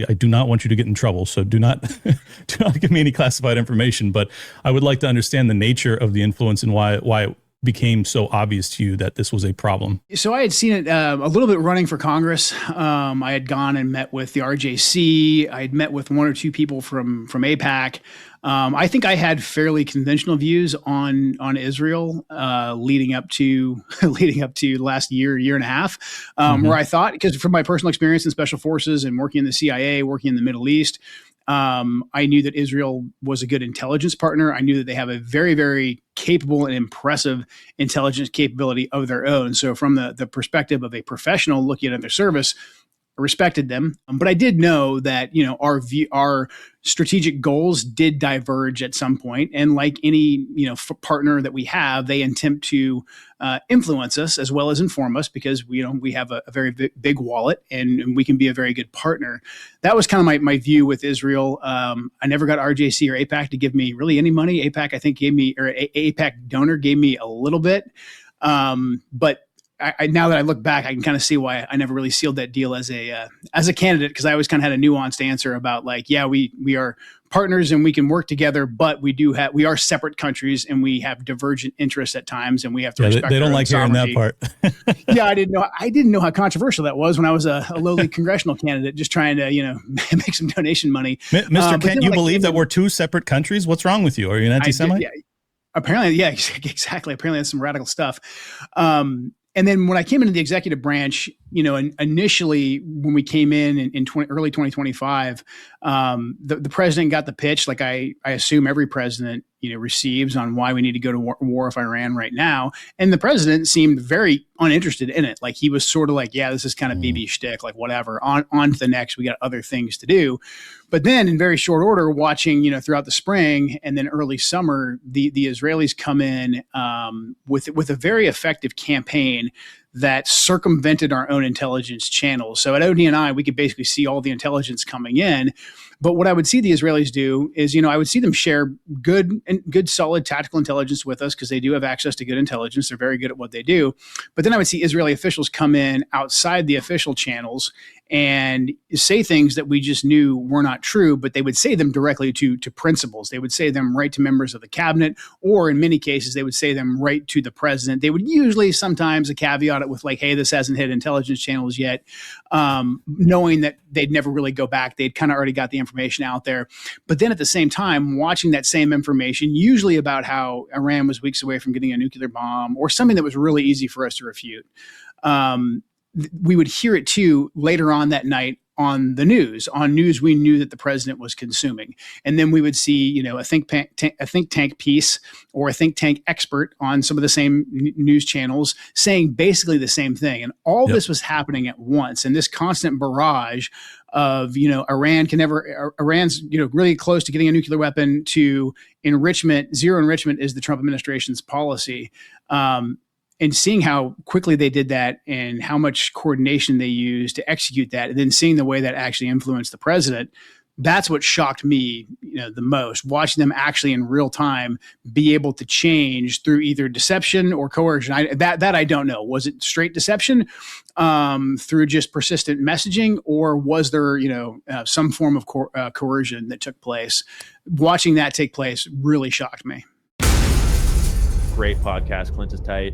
I do not want you to get in trouble, so do not do not give me any classified information. But I would like to understand the nature of the influence and why it became so obvious to you that this was a problem. So I had seen it a little bit running for Congress. I had gone and met with the RJC. I had met with one or two people from AIPAC. I think I had fairly conventional views on Israel leading up to last year and a half, where I thought, because from my personal experience in special forces and working in the CIA, working in the Middle East, I knew that Israel was a good intelligence partner. I knew that they have a very, very capable and impressive intelligence capability of their own. So from the perspective of a professional looking at their service, I respected them. But I did know that, our strategic goals did diverge at some point. And like any, partner that we have, they attempt to influence us as well as inform us because we have a very big wallet and we can be a very good partner. That was kind of my view with Israel. I never got RJC or AIPAC to give me really any money. AIPAC, I think, AIPAC donor gave me a little bit. But I now that I look back, I can kind of see why I never really sealed that deal as a candidate, because I always kind of had a nuanced answer about we are partners and we can work together, but we are separate countries and we have divergent interests at times, and we have to respect. They don't like hearing that part. Yeah, I didn't know how controversial that was when I was a lowly congressional candidate, just trying to make some donation money. Mr. Kent, you believe that we're two separate countries? What's wrong with you? Are you an anti-Semite? Yeah, apparently, yeah, exactly. Apparently, that's some radical stuff. And then when I came into the executive branch, initially when we came in early 2025, the president got the pitch, like I assume every president receives, on why we need to go to war with Iran right now. And the president seemed very uninterested in it. Like he was sort of like, yeah, this is kind of BB shtick, like whatever, on to the next, we got other things to do. But then in very short order, watching, throughout the spring and then early summer, the Israelis come in with a very effective campaign that circumvented our own intelligence channels. So at ODNI, we could basically see all the intelligence coming in. But what I would see the Israelis do is, I would see them share good, solid tactical intelligence with us, because they do have access to good intelligence. They're very good at what they do. But then I would see Israeli officials come in outside the official channels and say things that we just knew were not true, but they would say them directly to principals. They would say them right to members of the cabinet, or in many cases, they would say them right to the president. They would usually sometimes caveat it with like, hey, this hasn't hit intelligence channels yet, knowing that they'd never really go back. They'd kind of already got the information out there. But then at the same time, watching that same information, usually about how Iran was weeks away from getting a nuclear bomb or something that was really easy for us to refute, we would hear it too later on that night on the news. On news we knew that the president was consuming. And then we would see, a think tank piece or a think tank expert on some of the same news channels saying basically the same thing. And all this was happening at once. And this constant barrage of, Iran's, really close to getting a nuclear weapon, to enrichment. Zero enrichment is the Trump administration's policy. And seeing how quickly they did that and how much coordination they used to execute that, and then seeing the way that actually influenced the president, that's what shocked me, the most. Watching them actually in real time be able to change through either deception or coercion. That I don't know. Was it straight deception through just persistent messaging, or was there some form of coercion that took place? Watching that take place really shocked me. Great podcast. Clint is tight.